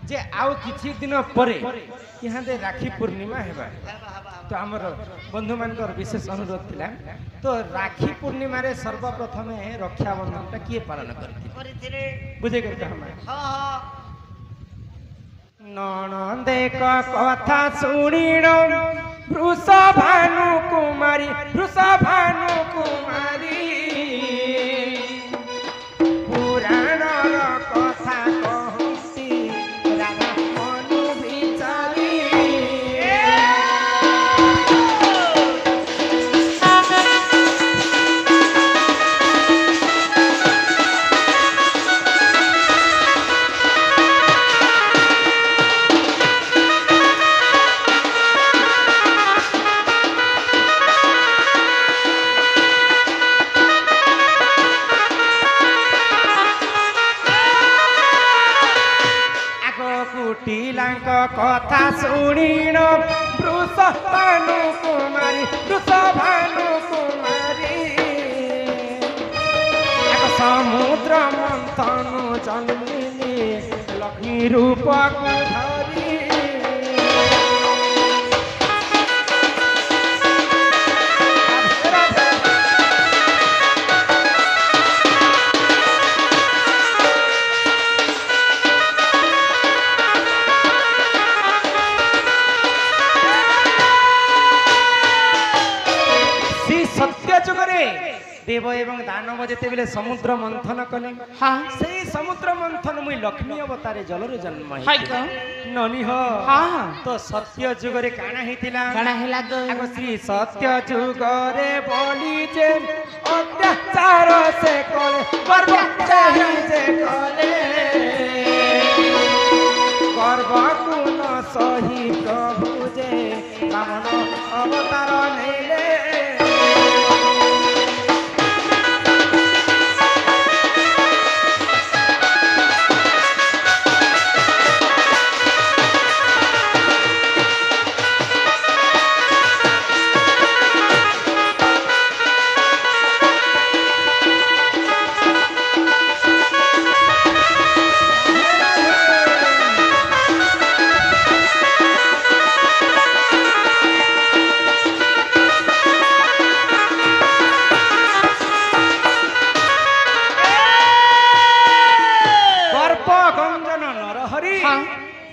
जे आउ किछि दिन परे यहाँ दे राखी पूर्णिमा हेबा तो आमर बंधु मानकर विशेष अनुरोध थिला तो राखी पूर्णिमा रे सर्वप्रथम रक्षाबंधन टा किए पालन करथि बुझे कर हम ननंदे का कथा सुनिण वृषभानु कुमारी पुराण कथा कहती राधा मनु विचारी कुटिलांक कथा सुनिण वृषभानु कुमारी समुद्र मंथनु जन्मिली लक्ष्मी रूप धरी देव एवं दानव जेते बेले समुद्र मंथन कले हाँ से समुद्र मंथन मुई लक्ष्मी अवतारे जलरे जन्म हाय को ननी हो हाँ तो सत्य जुग रे काना हेतिला काना हेला गो आगो श्री सत्य जुग रे बोली जे अत्याचार से कले गर्व चाहि जे कले गर्व कुन सही प्रभु जे वामन अवतार नेले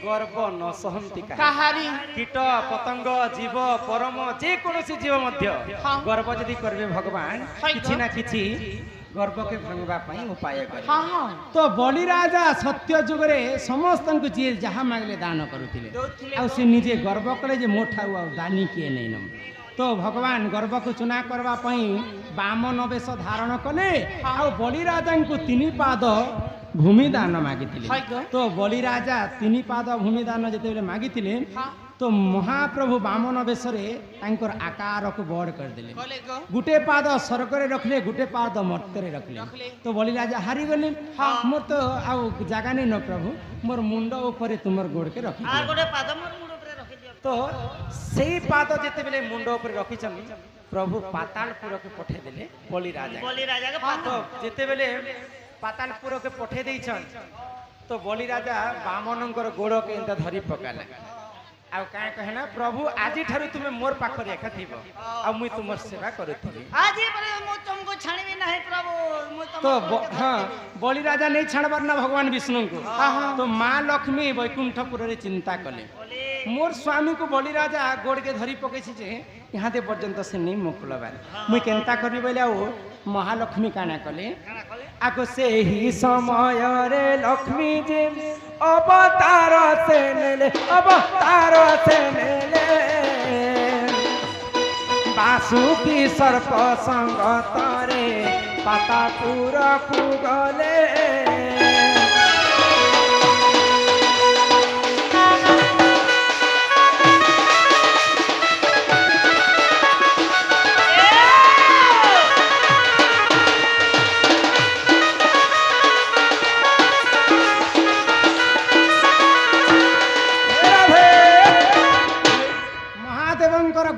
गर्व न सहंती काहारी कीट पतंग जीव परम जे कोनोसी जीव मध्य गर्व जदि करबे भगवान किछि ना किछि गर्व के भांगबा पई उपाय करे हां हां तो बलि राजा सत्य जुग रे समस्त को जे जहा मांगले दान करूथिले आ से निजे गर्व करे जे मोठाउ आ दानी के नै न तो भगवान गर्व को चुना करबा पई वामन वेश धारण कले आ बलि राजा को तीन पाद भूमि दान मागिथिले तो बलि राजा तीन पाद भूमि दान जेते बेले मागिथिले तो महाप्रभु वामन वेश रे तांकर आकार को बड़ कर दिले गुटे पाद स्वर्ग रे रखले गुटे पाद मर्त्य रे रखले तो बलि राजा हारी गले मोर तो आउ जागा नै न प्रभु मोर मुंड ऊपर तुमर गोड़ के रखि आ गोटे पाद मोर मुंड ऊपर रखि दियो तो सेही पाद जेते बेले मुंड ऊपर रखिछन प्रभु पातालपुर के पठे दिले बलि राजा के पाद जेते बेले पातालपुर के पठे देइछन तो बलि राजा वामनकर गोड़ के इंता धरी पकाले आ का कहना प्रभु आजी ठारू तुमे मोर पाखर एका थिबो आ मुई तुमर सेवा करथि आजी पर मो तुमको छाणबी नाही प्रभु मो तो हां बलि राजा नहीं छाणबार ना भगवान विष्णु को तो मां लक्ष्मी वैकुंठपुर रे चिंता कले मोर स्वामी को बलि राजा गोड़ के धरी पकेछि जे यहाँ दे पर्यंत से नहीं मोकलबार मुई केनता करबी बोले आ महालक्ष्मी काना कले आको से ही समय रे लक्ष्मी जी अवतार से नेले बासुकी सर्प संगत रे पातापुर को गले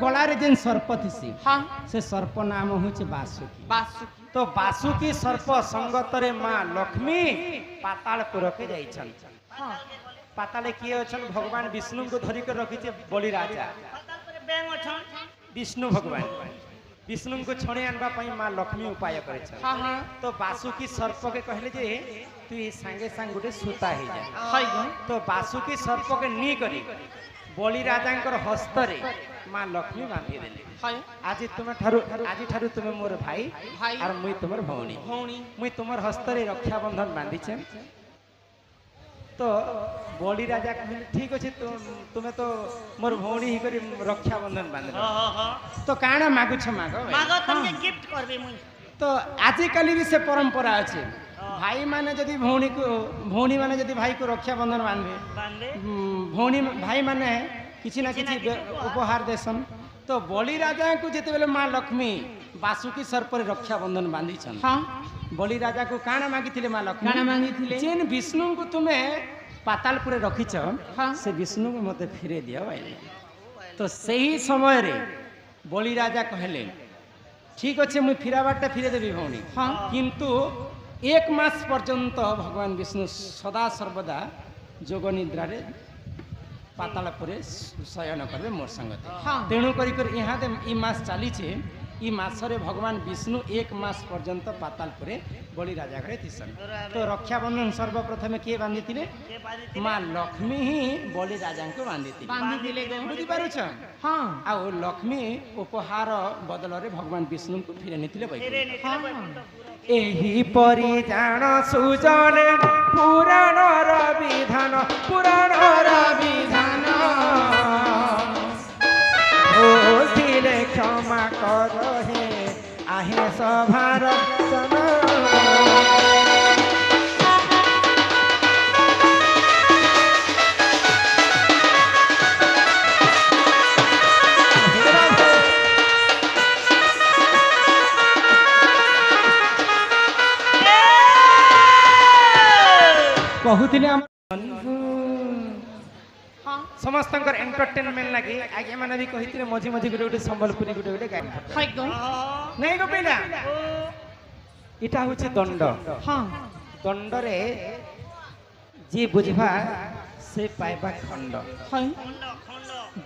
गलारे जेन सर्प थिसी से सर्प नाम होचे बासुकी तो बासुकी सर्प संगत रे मां लक्ष्मी पातालपुर के जाइछन हाँ पाताले किए अछन भगवान विष्णु को धरिक रखिचे बलि राजा पाताल पर बैंग अछन विष्णु भगवान विष्णु को छणे आनबा पई मां लक्ष्मी उपाय करेछन हाँ हाँ तो बासुकी सर्प के कहले जे तू ये संगे संग गुटे सूता हे जा हाय गो तो बासुकी सर्प के नी करी बलि राजांकर हस्तरे मां लक्ष्मी बांधी देले हाय आज ठारू तुमे मोर भाई भाई और मुई तुमर भौणी भौणी मुई तुमर हस्तरे रक्षा बंधन बांधी छे तो बलि राजा कहले ठीक अछि तुमे तो मोर भौणी ही करी रक्षा बंधन बांधले हां हां तो काना मागु छ मागो मागो तुमके गिफ्ट करबे मुई तो आजिकल भी से परंपरा अच्छे भाई माने यदि भौणी माने यदि भाई को रक्षा बंधन बांधे बांधे भौणी भाई माने किसी ना किसी उपहार देसन तो बलि राजा को जिते बेले माँ लक्ष्मी बासुकी सर्प रे रक्षा बंधन बांधी छन हां बलि राजा को काना मागिथिले माँ लक्ष्मी काना मागिथिले? जेन विष्णु को तुमे पातालपुर रखिछ हाँ। से विष्णु को मते फिरे दियो भाई तो सही समय रे बलि राजा कहले ठीक अच्छे मुई फिराबारटा फिरे देवी भौणी हाँ। किंतु एक मास पर्यंत भगवान विष्णु सदा सर्वदा जोग निद्रा रे पातालपुरे शयन करबे मोर संगत हाँ। तेणु करी कर यहाँ दे ई मास चली छे ई मासरे भगवान विष्णु एक मास पर्यंत पातालपुरे बलि राजा घरे थिसन तो रक्षाबंधन सर्वप्रथमे किए बांधिथिले के बांधी माँ लक्ष्मी ही बलि राजा को बांधिथिले बांधिथिले बुझी पारुछ हां आ लक्ष्मी उपहार बदल रे भगवान विष्णु को फिरे निथिले तेरे बैठ ने पूरा एही परि जान सुजने पुराणर विधान पुराणर विधान ओथिले क्षमा कर हे आहे सभार जन कहूथिले हम हां समस्तंकर एंटरटेनमेंट लगी आगे माने भी कहिथिले मझी मझी गुटे गुटे संबलपुरी गुटे गुटे गाय हाय गो नहीं गो पिला इटा होचे दंड हां दंड रे जी बुझबा से पाइबा खंड हाय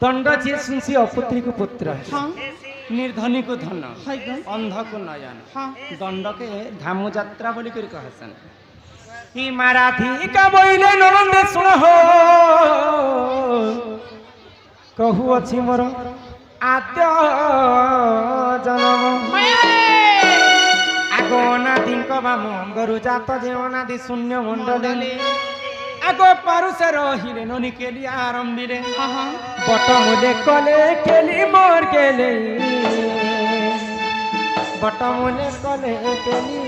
दंड जे सुनसी अपुत्री को पुत्र हां निर्धनी को धन हाय गो अंध को नयन हां दंड के धामु यात्रा बोली कर कहसन ही मराठी का बोइले ननंद सुन हो कहू अछि मोर आद्य जन्म आगो अनादिंक बाम गरु जात जे अनादि शून्य मंडले आगो पारुसे रहिले ननी केली आरंभिले हां हां बट मुले कले केली मोर केले बट मुले कले केली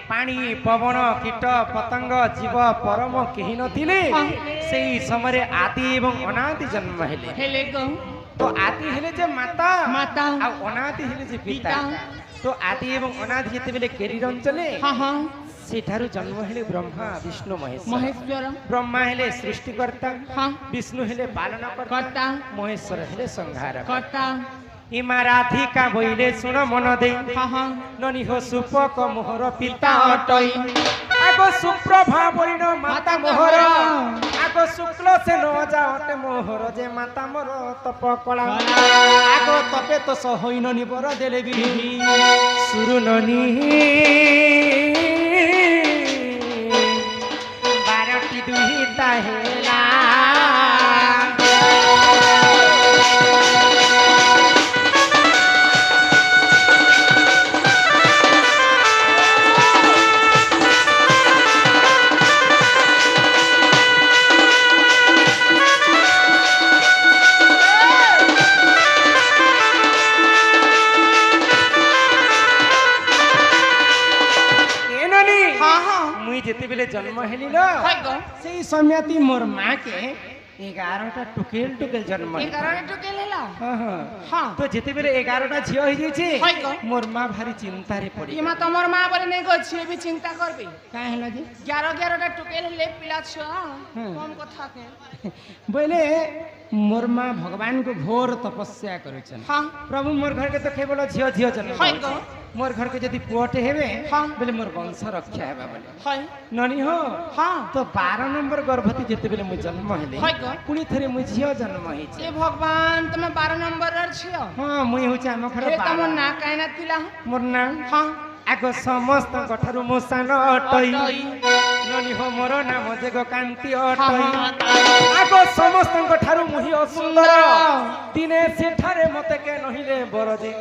पानी पवन कीट पतंग जीव परम केही नथिले सेही समय आदि एवं अनादि जन्म हेले हेले गो तो आदि हेले जे माता माता आ अनादि हेले जे पिता तो आदि एवं अनादि जेते बेले केरी रंचले हां हां सेठारु जन्म हेले ब्रह्मा विष्णु महेश महेश्वर ब्रह्मा हेले सृष्टिकर्ता हां विष्णु हेले पालनकर्ता कर्ता महेश्वर हेले संहारक कर्ता इमा राधिका बोइले सुन मन दे हां हां ननी हो सुपक मोहर पिता अटई आगो सुप्रभा बोलिन माता मोहर आगो शुक्ल से न जाओटे मोहर जे माता मोर तप कला आगो तपे तो सहोइन निबर देले भी सुरु ननी बारटी दुहिता हेला जेते बेले जन्म हेली न सेही समयती मोर माँ के 11टा टुकेल टुकेल जन्म ए कारण टुकेल थिला हाँ हाँ हाँ तो जिते बेले 11टा झियो हो जाइछे हाय गो। मोर मां भारी चिंता रे पड़ी इमा तमर मां बोले नहीं गो छे भी चिंता करबे କାଁ ହେଲା ଯେ 11 टुकेल ले पिला छुआ कम कथा के ବୋଇଲେ ମୋର ମା ଭଗବାନଙ୍କୁ ଘୋର ତପସ୍ୟା କରୁଛନ୍ हाँ प्रभु मोर घर के तो केवल झियो झियो जन्म हाय गो मोर घर के यदि पुअटे हेबे हाँ। बेले मोर वंश रक्षा हेबा बोले हाय ननी हो हाँ तो 12 नंबर गर्भवती जेते बेले मु जन्म हेले हाय गो पुणी थरे मु झियो जन्म हेछि ए भगवान तुम 12 नंबर र छियो हाँ मुई होछि आम घर ए तम ना काइना थिला मोर नाम हाँ आगो समस्त कठारु मो सान अटई अटई। ननी हो मोर नाम जेगो कांति हाँ, अटई हाँ। आगो समस्त कठारु मुहि असुंदर सुंदर। दिने सेठारे मते के नहिले बरजे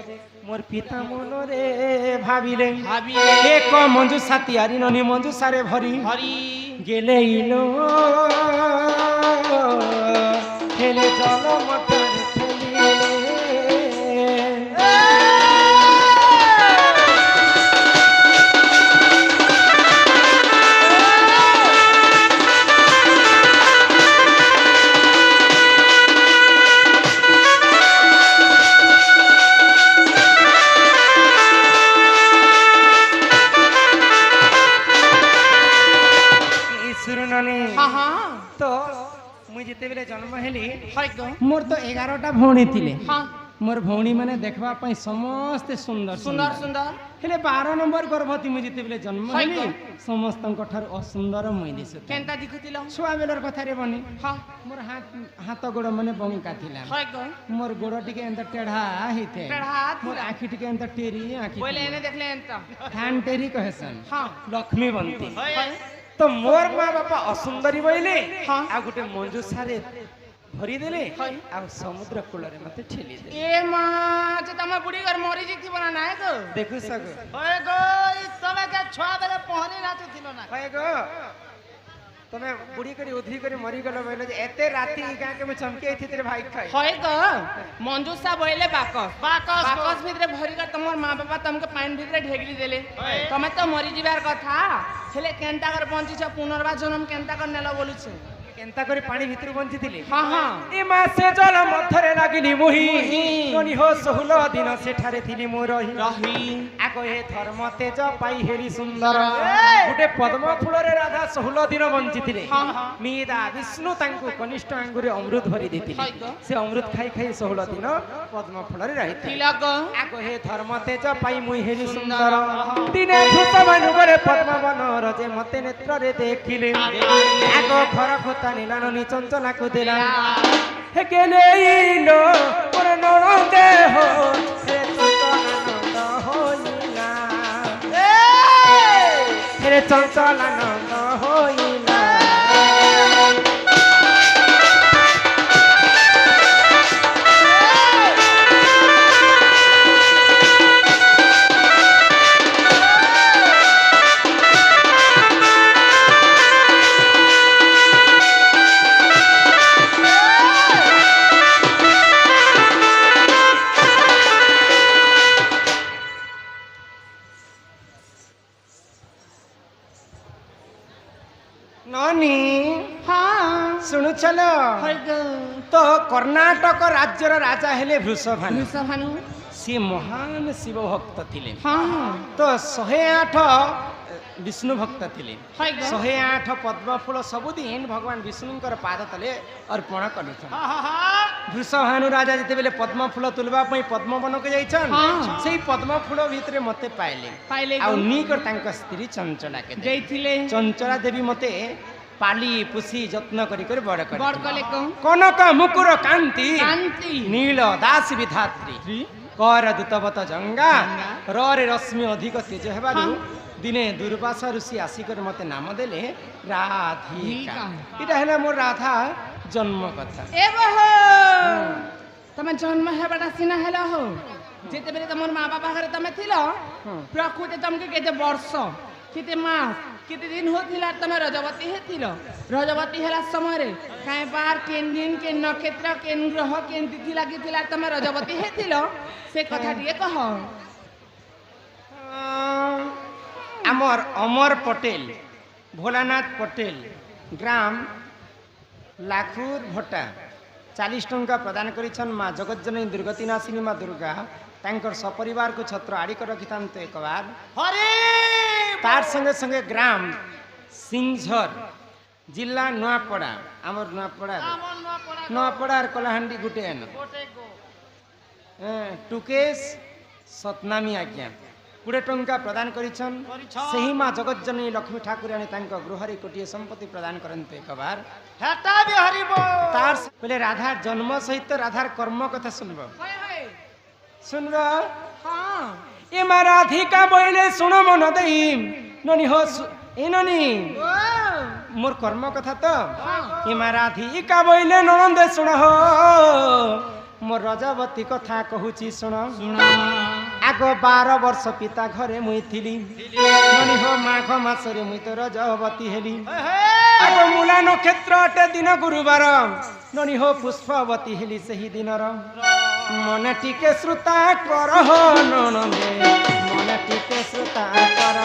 मोर पिता मनरे भाबिले भाबिले। एक मंजू सातियारी ननी मंजू सारे भरी हरि गेले इलो हेले जल मतर ठेलिले सुरननी हाँ हाँ तो मुई जिते बेले जन्म हेली हाय गो ମୋର ତ 11ଟା ଭଉଣୀ ଥିଲେ हाँ ମୋର ଭଉଣୀ ମାନେ ଦେଖିବା ପାଇଁ ସମସ୍ତେ ସୁନ୍ଦର सुंदर सुंदर ହେଲେ 12 ନମ୍ବର ଗର୍ଭବତୀ ମୁଁ ଯେତେବେଳେ ଜନ୍ମ ହାଇ ହେଲି କଣ? ସମସ୍ତଙ୍କ ଠାରୁ ଅସୁନ୍ଦର ମୁଇଁ ଦିଶୁଥିଲି केनता दिखुतिलो ଛୁଆ ବେଲର କଥାରେ ବନି हाँ ମୋର ହାତ ଗୋଡ଼ ମାନେ ବଙ୍କା ଥିଲା हाय गो ମୋର ଗୋଡ଼ ଟିକେ ଏନ୍ତା ଟେଢା ହେଇଥାଏ टेढ़ा ମୋର थिला ଆଖି ଟିକେ ଏନ୍ତା ଟେରି ଆଖି बोले एने देखले एंता ଥାନ ଟେରି କହେସନ୍ हाँ लक्ष्मी बनती हाय तो मोर माँ बापा असुंदरी बोले हाँ। आ गोटे मंजू सारे भरी देले हाय। आ समुद्र कूलरे मते ठेली दे ए मां जे तमा बुढ़ी घर मरी जी बना ना है गो देखु सगो ओए गो ई तमे के छुआ बेले पहरी नाचु थिलो ना होय गो तमे बुढ़ी करी उधरी करी मरी गलो बोले जे एते राती गां के में चमके थी तेरे भाई खाई होय गो मंजूसा बोले बाकस बाकस भितरे भरी कर तमर मां बापा तमके पानी भितरे ढेगली देले तमे तो मरी जिबार कथा हेले केनता कर बंची छ पुनर्वा जन्म केनता कर नेलो बोलु छ केनता करी पानी भितर बंची थिले हाँ हाँ ए मासे जल मथरे लागिली मुही मुही। कोनी हो 16 दिन सेठारे थिली मो रही रही आगो हे धर्म तेज पाई हेरी सुंदर ए! गुटे पद्म फूलरे राधा 16 दिन बंचिथिले हाँ, हाँ। मीदा विष्णु तांकु कनिष्ठ आंगुरे अमृत भरी देथिले हाय गो। से अमृत खाई खाई 16 दिन पद्म फूलरे रहिथिले तिलक आगो हे धर्म तेज पाई मुई हेरी सुंदर। सुंदर दिने वृषभानुगरे पद्म बन रजे मते नेत्ररे देखिले आगो घर खोता नीलाननी चंचला को देला हे गेले इलो मोर नरदे हो हे चंचलानंद होइला हे चंचलानंद होइला ननी हाँ सुनु चलो हाय गो तो कर्णाटक राज्यर राजा हेले वृषभानु वृषभानु सी महान शिव भक्त थिले हाँ हाँ तो 108 विष्णु भक्त थिले हाय गो 108 पद्म फूल सबुदिन भगवान विष्णुंकर पाद तले अर्पण करुछन हाँ हाँ वृषभानु राजा जेते बेले पद्म फूल तुलबा पई पद्म वन के जाइछन हाँ। सेही पद्म फूल भितरे मते पाइले पाइले आ गो नीकर तांका स्त्री चंचला के दे जैथिले चंचला देवी मते पाली पुसी जत्न करी कर बड़ कर बड़ कले को कनक मुकुर कांति कांति नील दास विधात्री कर दूतवत जंगा रे रश्मि अधिक तेज हेबारु हाँ। दिने दुर्वासा ऋषि आसिकर मते नाम देले राधिका राधिका। इटा हेला मोर राधा जन्म कथा ए बहो तमे जन्म हेबाटा सिना हेला हो जेते बेले तमर माँ बापा घरे तमे थिलो प्रकृति तमके केते वर्ष केते मास केते दिन होथिला तमे रजवती हेथिलो रजवती हेला समय रे काहे बार केन दिन के नक्षत्र केन ग्रह केन तिथि लागिथिला तमे रजवती हेथिलो से कथा टिके कह आमर अमर पटेल भोलानाथ पटेल ग्राम लाखुर भट्टा 40 टंका प्रदान करिछन माँ जगज्जननी दुर्गति नाशिनी माँ दुर्गा तांकर सपरिवार को छत्र आड़ी कर रखिथान्ते एक बार हरे तार संगे संगे ग्राम सिंझर जिला नुआपड़ा आमर नुआपड़ा और कलाहांडी गुटे एन टुकेश सतनामी आज्ञा 20 टंका प्रदान करिछन सही माँ जगज्जननी लक्ष्मी ठाकुराणी तांको गृहरी कोटिए संपत्ति प्रदान करन्ते एक बार हेटा भी हरिबो तार पहले राधार जन्म सहित राधार कर्म कथा सुनबो सुनबो हाँ ए मा राधिका बोइले सुनो मन दई ननी हो ए ननी मोर कर्म कथा तो ए मा राधिका बोइले ननंदे सुन हो मोर रजवती कथा कहूची सुन आग 12 वर्ष पिता घरे मुई थिली ननी हो माघ मासरे मुई तो रजवती हेली आग मूला नक्षत्र अटे दिन गुरुवार ननी हो पुष्पवती हेली सही दिनर मन टिके श्रुता कर हो ननंदे मन टिके श्रुता कर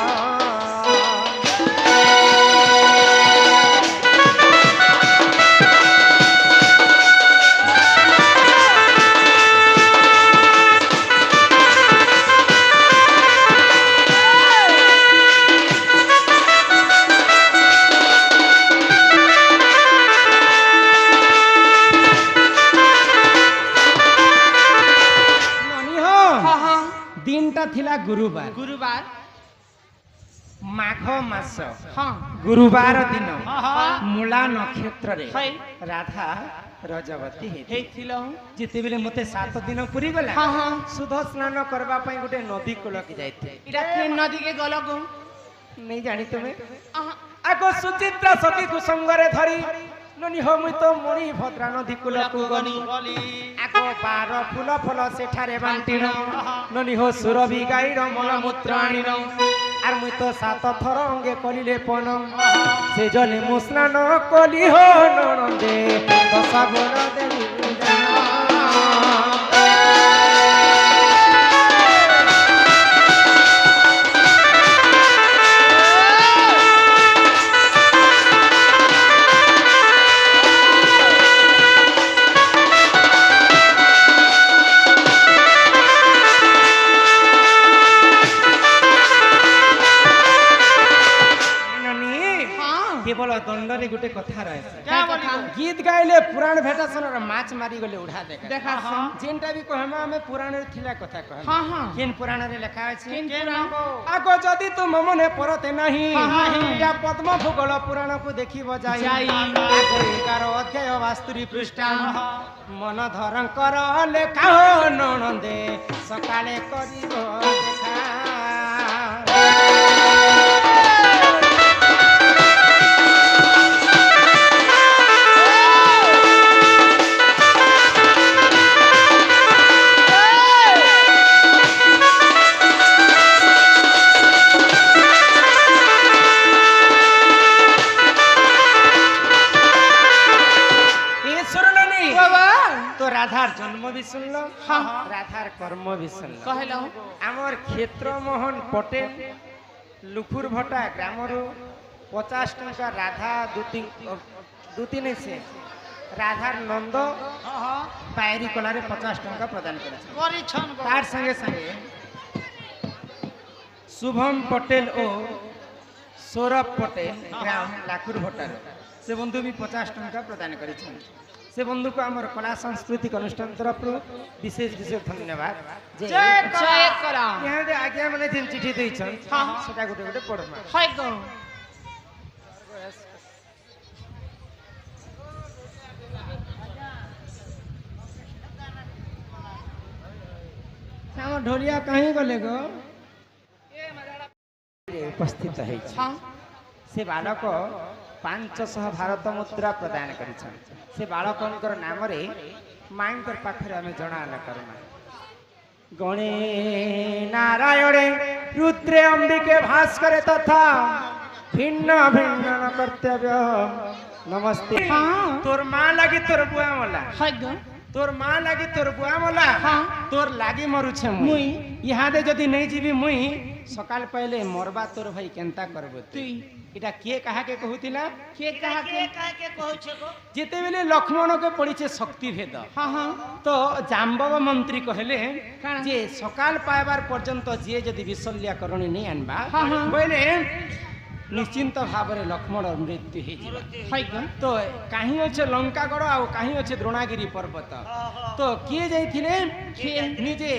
दिनटा थिला गुरुवार गुरुवार माघ मास हाँ गुरुवार दिन मूला नक्षत्र रे है राधा रजवती हेथिलो जिते बेले मते 7 दिन पुरी गला हाँ हाँ शुद्ध स्नान करबा पई गुटे नदी कूल के जाइथे इटा के नदी के गलो को नहीं जानी तुम्हें आहा आगो सुचित्रा सखी कुसंगरे धरी ननी हो मुई तो मणि भद्रा नदी कूल को गनी आगो 12 फूल फल सेठारे बांटिन ननी हो सुरभि गाईर मलमूत्र आनिन आर मुई तो 7 थर अंगे कलिले पन से जले मु स्नान कली हो ननंदे 10 गुण देवी केवल दंडरे गुटे कथा रहे क्या कथा गीत गाइले पुराण भेटासन र माछ मारी गले उठा देखा देखा जेनटा भी कहमा हमें पुराण रे थिला कथा कह हाँ हाँ केन पुराण रे लिखा अछि केन पुराण आगो जदी तू ममने परते नाही या पद्म भूगोल पुराण को देखि बजाई आगो 11 अध्याय 72 पृष्ठा मन धरं कर लेखा हो ननंदे सकाले करिबो देखा राधार जन्म भी सुन लो हाँ राधार कर्म भी सुन लो कहलो आमर क्षेत्र मोहन पटेल लुखुर भट्टा ग्राम 50 टंका राधा दुती नहीं से राधार नंद पायरी कला 50 टंका प्रदान कर तार संगे संगे शुभम पटेल ओ सौरभ पटेल ग्राम लाखुर भट्टार से बंधु भी 50 टंका प्रदान कर से बंधु को आमर कला सांस्कृतिक अनुष्ठान तरफ विशेष विशेष धन्यवाद जय करा यहाँ दे आज्ञा माने जिन चिठी दैछन हाँ सेटा गुटे गुटे पढमा है गो हमर ढोलिया कहीं गले गो उपस्थित है हाँ से बालक 500 भारत मुद्रा प्रदान करिछन से बालकंकर नाम रे माइंकर पाखरे हमें जणाला करमा गणे नारायणे रुद्रे अंबिके भास्करे तथा भिन्न भिन्न कर्तव्य नमस्ते हाँ तोर मां लगी तोर बुआ मला है गो तोर माँ लगी तोर बुआ मला हाँ। तोर लागी मरुछे मुई इहादे जदी नहीं जीवी मुई सकाल पहले मरबा तोर भाई केनता करबो तुई इटा किए कहा के कहूतिला के कहा के जेते बेले लक्ष्मण के पड़ीचे शक्ति भेद हाँ हाँ तो जाम्बव मंत्री कहले काଣା? जे सकाल पाइबार पर्यंत जे जदी विशल्या करणी नहीं आनबा हाँ, हाँ। बोले निश्चिंत भावरे लक्ष्मण मृत्यु हे जीवा हाय ग तो कहीं अच्छे लंकागढ़ आ कहीं अच्छे द्रोणागिरी पर्वत तो किए जाइथिले किए? निजे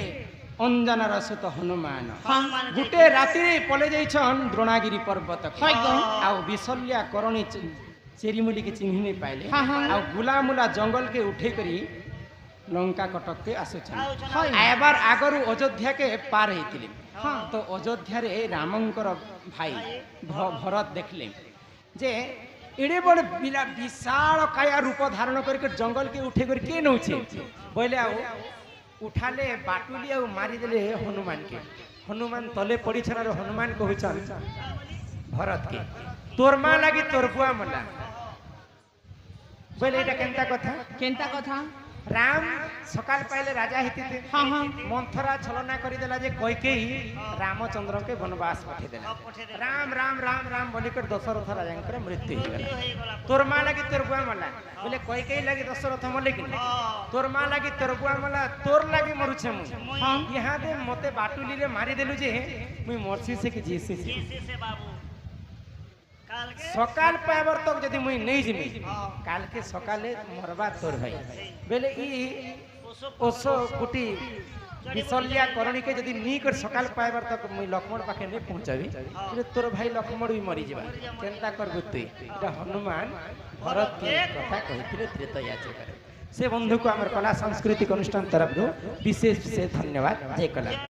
अंजनार सहित हनुमान हाँ गुटे राति पले जाइछन द्रोणागिरी पर्वत हाय ग आ विशल्या करणी चेरीमुली के चिन्ह नहीं पाइले हाँ, हाँ। आ गुलामुला जंगल के उठे करी लंका कटक के आसुछन हाय आयबार आगरु अयोध्या के पार हेतिले हाँ। तो अयोध्या रे रामंकर भाई भरत देखले जे एड़े बड़े विशाल काया रूप धारण करके जंगल के उठे कर के नौछे बोले आओ उठाले बाटुली आ मारी देले हनुमान के हनुमान तले पड़ी छन हनुमान कहउछन भरत के तोर मां लागी तोर बुआ मला बोले एटा केनता कथा केनता कथा राम सकाल पहले राजा हेती थे हाँ हाँ मंथरा छलना करी देला जे कैकेयी रामचंद्र के वनवास पठे देला राम राम राम राम बोली कर दशरथ राजा के मृत्यु हो गेला तोर मां लागी तोर बुआ मला बोले कैकेयी लागी दशरथ मले कि तोर मां लागी तोर बुआ मला तोर लागी मरुछे मु हाँ यहाँ दे मते बाटुली रे मारी देलु जे मुई मरसी से कि जीसी से सकाल पाइबार तक जदि मुई नहीं जिमी काल के सकाले मरबा तोर भाई बेले ई ओसो कुटी विशल्या करणी के जदि नी कर सकाल पाइबार तक मुई लक्ष्मण पाखे नहीं पहुंचाबी बेले तोर भाई लक्ष्मण भी मरी जीवा केनता करबु तुई एटा हनुमान भरत के कथा कहिथिले त्रेतया चक्र से बंधु को हमर कला सांस्कृतिक अनुष्ठान तरफ विशेष से धन्यवाद जय कला।